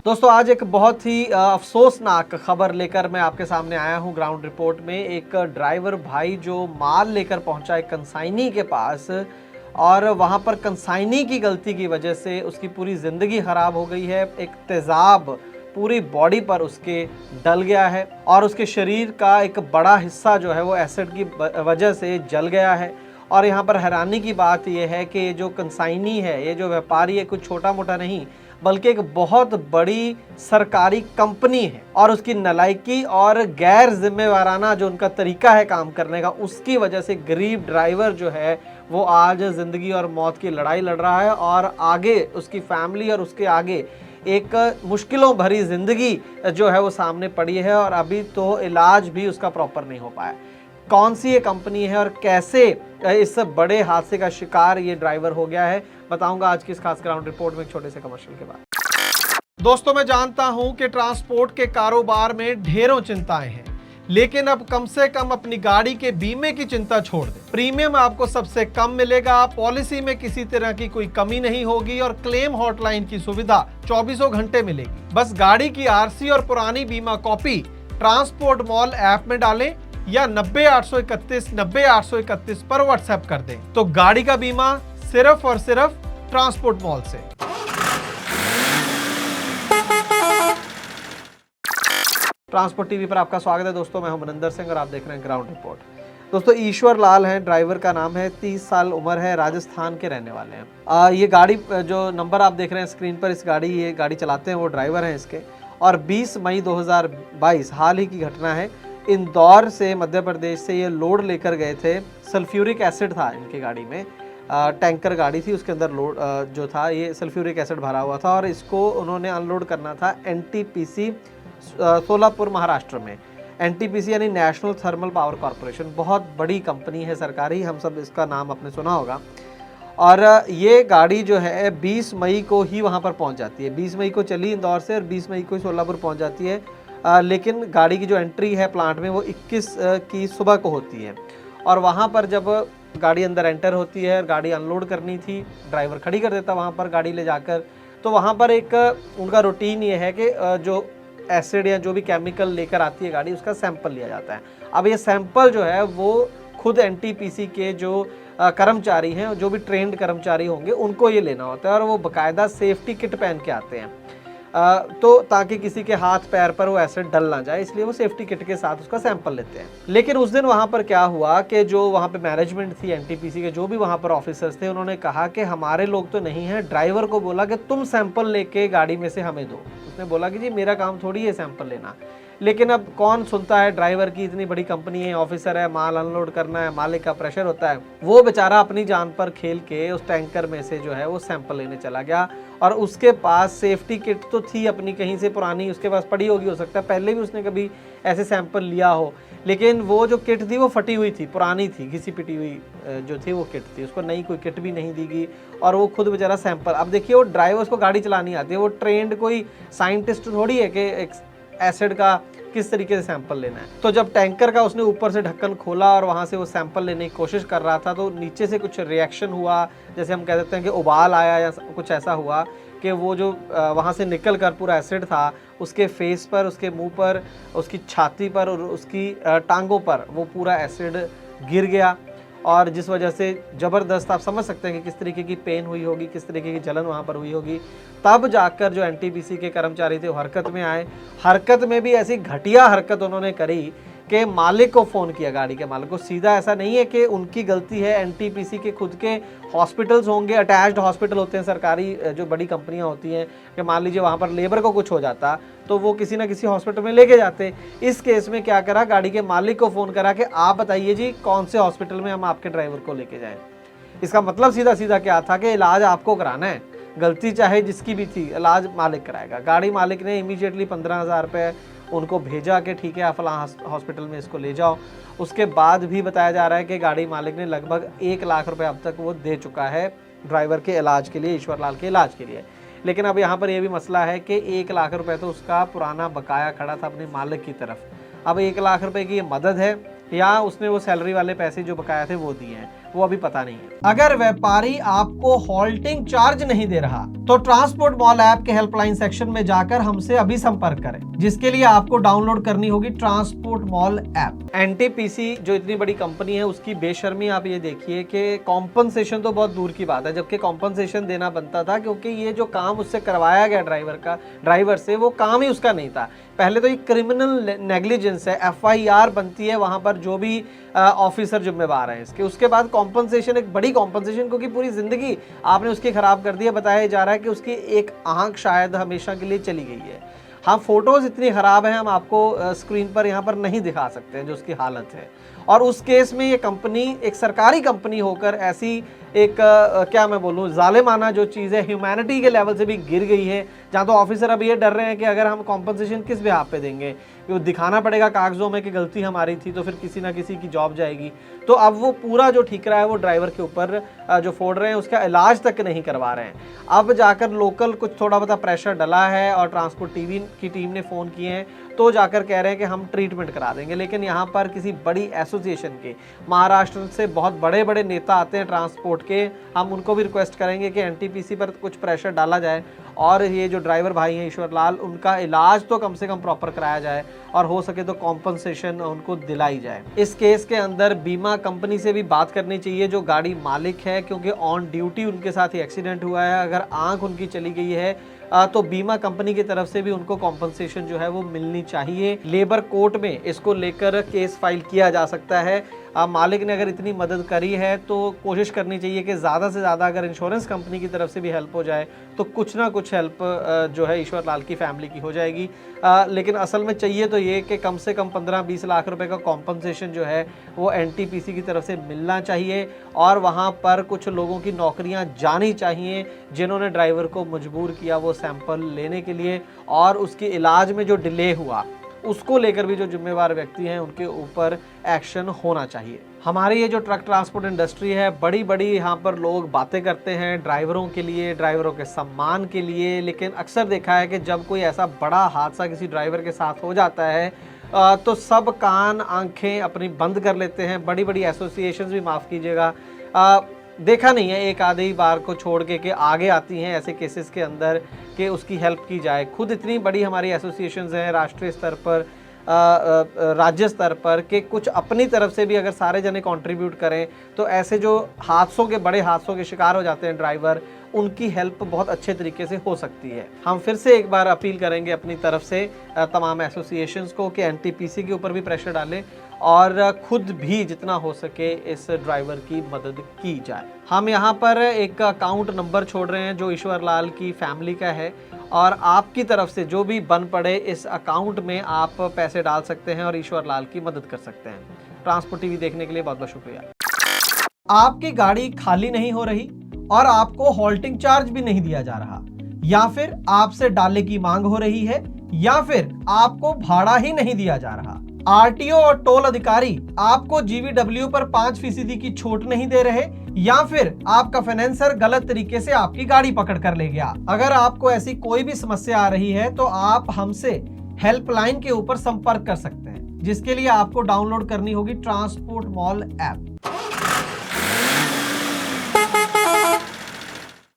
दोस्तों आज एक बहुत ही अफसोसनाक खबर लेकर मैं आपके सामने आया हूं। ग्राउंड रिपोर्ट में एक ड्राइवर भाई जो माल लेकर पहुंचा एक कंसाइनी के पास और वहां पर कंसाइनी की गलती की वजह से उसकी पूरी ज़िंदगी ख़राब हो गई है। एक तेज़ाब पूरी बॉडी पर उसके डल गया है और उसके शरीर का एक बड़ा हिस्सा जो है वो एसिड की वजह से जल गया है। और यहाँ पर हैरानी की बात यह है कि ये जो कंसाइनी है, ये जो व्यापारी है, कुछ छोटा मोटा नहीं बल्कि एक बहुत बड़ी सरकारी कंपनी है। और उसकी नालायकी और गैर जिम्मेवाराना जो उनका तरीका है काम करने का, उसकी वजह से गरीब ड्राइवर जो है वो आज ज़िंदगी और मौत की लड़ाई लड़ रहा है और आगे उसकी फैमिली और उसके आगे एक मुश्किलों भरी ज़िंदगी जो है वो सामने पड़ी है और अभी तो इलाज भी उसका प्रॉपर नहीं हो पाया। कौन सी ये कंपनी है और कैसे इस बड़े हादसे का शिकार ये ड्राइवर हो गया है, बताऊंगा आज की इस खास ग्राउंड रिपोर्ट में एक छोटे से कमर्शियल के बाद। दोस्तों मैं जानता हूं कि ट्रांसपोर्ट के कारोबार में ढेरों चिंताएं हैं, लेकिन अब कम से कम अपनी गाड़ी के बीमे की चिंता छोड़ दें। प्रीमियम आपको सबसे कम मिलेगा, पॉलिसी में किसी तरह की कोई कमी नहीं होगी और क्लेम हॉटलाइन की सुविधा 24 घंटे मिलेगी। बस गाड़ी की आरसी और पुरानी बीमा कॉपी ट्रांसपोर्ट मॉल ऐप में डालें या 90-831-90-831 पर व्हाट्सएप कर दें, तो गाड़ी का बीमा सिर्फ और सिर्फ ट्रांसपोर्ट मॉल से। ट्रांसपोर्ट टीवी पर आपका स्वागत है दोस्तों, मैं हूं मनिंदर सिंह और आप देख रहे हैं ग्राउंड रिपोर्ट। दोस्तों ईश्वर लाल हैं, ड्राइवर का नाम है, 30 साल उम्र है, राजस्थान के रहने वाले हैं। ये गाड़ी जो नंबर आप देख रहे हैं स्क्रीन पर, ये गाड़ी चलाते हैं वो ड्राइवर हैं इसके। और 20 मई 2022 हाल ही की घटना है, इंदौर से मध्य प्रदेश से ये लोड लेकर गए थे। सल्फ्यूरिक एसिड था इनकी गाड़ी में, टैंकर गाड़ी थी, उसके अंदर लोड जो था ये सल्फ्यूरिक एसिड भरा हुआ था और इसको उन्होंने अनलोड करना था एनटीपीसी सोलापुर महाराष्ट्र में। एनटीपीसी यानी नेशनल थर्मल पावर कॉरपोरेशन, बहुत बड़ी कंपनी है सरकारी, हम सब इसका नाम आपने सुना होगा। और ये गाड़ी जो है 20 मई को ही वहाँ पर पहुँच जाती है। 20 मई को चली इंदौर से और 20 मई को ही सोलापुर पहुँच जाती है। लेकिन गाड़ी की जो एंट्री है प्लांट में वो 21 की सुबह को होती है। और वहाँ पर जब गाड़ी अंदर एंटर होती है, गाड़ी अनलोड करनी थी, ड्राइवर खड़ी कर देता वहाँ पर गाड़ी ले जाकर। तो वहाँ पर एक उनका रूटीन ये है कि जो एसिड या जो भी केमिकल लेकर आती है गाड़ी, उसका सैंपल लिया जाता है। अब ये सैंपल जो है वो खुद एनटीपीसी के जो कर्मचारी हैं, जो भी ट्रेंड कर्मचारी होंगे, उनको ये लेना होता है और वो बाकायदा सेफ्टी किट पहन के आते हैं, तो ताकि किसी के हाथ पैर पर वो एसिड डल ना जाए, इसलिए वो सेफ्टी किट के साथ उसका सैंपल लेते हैं। लेकिन उस दिन वहाँ पर क्या हुआ कि जो वहाँ पे मैनेजमेंट थी एनटीपीसी के, जो भी वहाँ पर ऑफिसर्स थे, उन्होंने कहा कि हमारे लोग तो नहीं हैं। ड्राइवर को बोला कि तुम सैंपल लेके गाड़ी में से हमें दो। उसने बोला कि जी मेरा काम थोड़ी है सैंपल लेना। लेकिन अब कौन सुनता है, ड्राइवर की इतनी बड़ी कंपनी है, ऑफिसर है, माल अनलोड करना है, मालिक का प्रेशर होता है। वो बेचारा अपनी जान पर खेल के उस टैंकर में से जो है वो सैंपल लेने चला गया और उसके पास सेफ्टी किट तो थी अपनी कहीं से पुरानी, उसके पास पड़ी होगी, हो सकता है पहले भी उसने कभी ऐसे सैंपल लिया हो, लेकिन वो जो किट थी वो फटी हुई थी, पुरानी थी, घिसी पिटी हुई जो थी वो किट थी, उसको नई कोई किट भी नहीं दी गई और वो खुद बेचारा सैंपल। अब देखिए वो ड्राइवर, उसको गाड़ी चलानी आती है, वो ट्रेंड कोई साइंटिस्ट थोड़ी है कि एक एसिड का किस तरीके से सैंपल लेना है। तो जब टैंकर का उसने ऊपर से ढक्कन खोला और वहाँ से वो सैंपल लेने की कोशिश कर रहा था, तो नीचे से कुछ रिएक्शन हुआ, जैसे हम कह देते हैं कि उबाल आया या कुछ ऐसा हुआ कि वो जो वहाँ से निकल कर पूरा एसिड था उसके फेस पर, उसके मुंह पर, उसकी छाती पर और उसकी टांगों पर वो पूरा एसिड गिर गया और जिस वजह से ज़बरदस्त, आप समझ सकते हैं कि किस तरीके की पेन हुई होगी, किस तरीके की जलन वहाँ पर हुई होगी। तब जाकर जो एनटीपीसी के कर्मचारी थे वो हरकत में आए। हरकत में भी ऐसी घटिया हरकत उन्होंने करी कि मालिक को फ़ोन किया, गाड़ी के मालिक को। सीधा ऐसा नहीं है कि उनकी गलती है, एनटीपीसी के खुद के हॉस्पिटल्स होंगे, अटैच्ड हॉस्पिटल होते हैं सरकारी, जो बड़ी कंपनियां होती हैं, कि मान लीजिए वहाँ पर लेबर को कुछ हो जाता तो वो किसी ना किसी हॉस्पिटल में लेके जाते। इस केस में क्या करा, गाड़ी के मालिक को फ़ोन करा कि आप बताइए जी कौन से हॉस्पिटल में हम आपके ड्राइवर को लेके जाएँ। इसका मतलब सीधा सीधा क्या था कि इलाज आपको कराना है, गलती चाहे जिसकी भी थी, इलाज मालिक कराएगा। गाड़ी मालिक ने इमीडिएटली 15,000 रुपये उनको भेजा कि ठीक है आप फलां हॉस्पिटल में इसको ले जाओ। उसके बाद भी बताया जा रहा है कि गाड़ी मालिक ने लगभग 1 लाख रुपए अब तक वो दे चुका है ड्राइवर के इलाज के लिए, ईश्वर लाल के इलाज के लिए। लेकिन अब यहाँ पर यह भी मसला है कि 1 लाख रुपए तो उसका पुराना बकाया खड़ा था अपने मालिक की तरफ। अब 1 लाख रुपए की ये मदद है या उसने वो सैलरी वाले पैसे जो बकाया थे वो दिए हैं। वो अभी पता नहीं है। अगर व्यापारी आपको हॉल्टिंग चार्ज नहीं दे रहा तो ट्रांसपोर्ट मॉल ऐप के हेल्पलाइन सेक्शन में जाकर हमसे अभी संपर्क करें, जिसके लिए आपको डाउनलोड करनी होगी ट्रांसपोर्ट मॉल ऐप। एनटीपीसी जो इतनी बड़ी कंपनी है उसकी बेशर्मी आप ये देखिए कि कॉम्पनसेशन तो बहुत दूर की बात है, जबकि कॉम्पनसेशन देना बनता था, क्योंकि ये जो काम उससे करवाया गया ड्राइवर से वो काम ही उसका नहीं था। पहले तो ये क्रिमिनल नेग्लिजेंस है, एफआईआर बनती है वहां पर जो भी ऑफिसर जिम्मेवार है इसके। उसके बाद कॉम्पनसेशन, एक बड़ी कॉम्पनसेशन, क्योंकि पूरी जिंदगी आपने उसकी खराब कर दी है। बताया जा रहा है कि उसकी एक आंख शायद हमेशा के लिए चली गई है। हाँ, फोटोज इतनी खराब है, हम आपको स्क्रीन पर यहाँ पर नहीं दिखा सकते हैं जो उसकी हालत है। और उस केस में ये कंपनी एक सरकारी कंपनी होकर ऐसी एक क्या मैं बोलूँ जालिमाना जो चीज़ है, ह्यूमैनिटी के लेवल से भी गिर गई है, जहाँ तो ऑफिसर अब ये डर रहे हैं कि अगर हम कॉम्पनसेशन किस बिहाफ पे देंगे, कि वो दिखाना पड़ेगा कागजों में कि गलती हमारी थी, तो फिर किसी ना किसी की जॉब जाएगी। तो अब वो पूरा जो ठीकरा है वो ड्राइवर के ऊपर जो फोड़ रहे हैं, उसका इलाज तक नहीं करवा रहे हैं। अब जाकर लोकल कुछ थोड़ा बहुत प्रेशर डला है और ट्रांसपोर्ट टीवी की टीम ने फ़ोन किए हैं, तो जाकर कह रहे हैं कि हम ट्रीटमेंट करा देंगे। लेकिन यहाँ पर किसी बड़ी एसोसिएशन के, महाराष्ट्र से बहुत बड़े बड़े नेता आते हैं ट्रांसपोर्ट के, हम उनको भी रिक्वेस्ट करेंगे कि एनटीपीसी पर कुछ प्रेशर डाला जाए और ये जो ड्राइवर भाई हैं ईश्वर लाल, उनका इलाज तो कम से कम प्रॉपर कराया जाए और हो सके तो कॉम्पनसेशन उनको दिलाई जाए। इस केस के अंदर बीमा कंपनी से भी बात करनी चाहिए जो गाड़ी मालिक है, क्योंकि ऑन ड्यूटी उनके साथ ही एक्सीडेंट हुआ है। अगर आंख उनकी चली गई है तो बीमा कंपनी की तरफ से भी उनको कॉम्पनसेशन जो है वो मिलनी चाहिए। लेबर कोर्ट में इसको लेकर केस फाइल किया जा सकता है। मालिक ने अगर इतनी मदद करी है तो कोशिश करनी चाहिए कि ज़्यादा से ज़्यादा अगर इंश्योरेंस कंपनी की तरफ से भी हेल्प हो जाए तो कुछ ना कुछ हेल्प जो है ईश्वर लाल की फैमिली की हो जाएगी। लेकिन असल में चाहिए तो ये कि कम से कम 15-20 लाख रुपए का कॉम्पनसेशन जो है वो एनटीपीसी की तरफ से मिलना चाहिए और वहाँ पर कुछ लोगों की नौकरियाँ जानी चाहिए जिन्होंने ड्राइवर को मजबूर किया वो सैंपल लेने के लिए, और उसके इलाज में जो डिले हुआ उसको लेकर भी जो जिम्मेवार व्यक्ति हैं उनके ऊपर एक्शन होना चाहिए। हमारी ये जो ट्रक ट्रांसपोर्ट इंडस्ट्री है, बड़ी बड़ी यहाँ पर लोग बातें करते हैं ड्राइवरों के लिए, ड्राइवरों के सम्मान के लिए, लेकिन अक्सर देखा है कि जब कोई ऐसा बड़ा हादसा किसी ड्राइवर के साथ हो जाता है तो सब कान आंखें अपनी बंद कर लेते हैं। बड़ी बड़ी एसोसिएशंस भी, माफ़ कीजिएगा, देखा नहीं है एक आधी बार को छोड़ के आगे आती हैं ऐसे केसेस के अंदर कि उसकी हेल्प की जाए। खुद इतनी बड़ी हमारी एसोसिएशंस हैं राष्ट्रीय स्तर पर, राज्य स्तर पर, कि कुछ अपनी तरफ से भी अगर सारे जने कंट्रीब्यूट करें तो ऐसे जो हादसों के, बड़े हादसों के शिकार हो जाते हैं ड्राइवर, उनकी हेल्प बहुत अच्छे तरीके से हो सकती है। हम फिर से एक बार अपील करेंगे अपनी तरफ से तमाम एसोसिएशंस को कि एनटीपीसी के ऊपर भी प्रेशर डालें और खुद भी जितना हो सके इस ड्राइवर की मदद की जाए। हम यहाँ पर एक अकाउंट नंबर छोड़ रहे हैं जो ईश्वर लाल की फैमिली का है, और आपकी तरफ से जो भी बन पड़े इस अकाउंट में आप पैसे डाल सकते हैं और ईश्वर लाल की मदद कर सकते हैं। ट्रांसपोर्ट टीवी देखने के लिए बहुत बहुत शुक्रिया। आपकी गाड़ी खाली नहीं हो रही और आपको हॉल्टिंग चार्ज भी नहीं दिया जा रहा, या फिर आपसे डालने की मांग हो रही है, या फिर आपको भाड़ा ही नहीं दिया जा रहा, आरटीओ और टोल अधिकारी आपको जीवीडब्ल्यू पर 5% की छूट नहीं दे रहे, या फिर आपका फाइनेंसर गलत तरीके से आपकी गाड़ी पकड़ कर ले गया। अगर आपको ऐसी कोई भी समस्या आ रही है तो आप हमसे हेल्पलाइन के ऊपर संपर्क कर सकते हैं, जिसके लिए आपको डाउनलोड करनी होगी ट्रांसपोर्ट मॉल ऐप।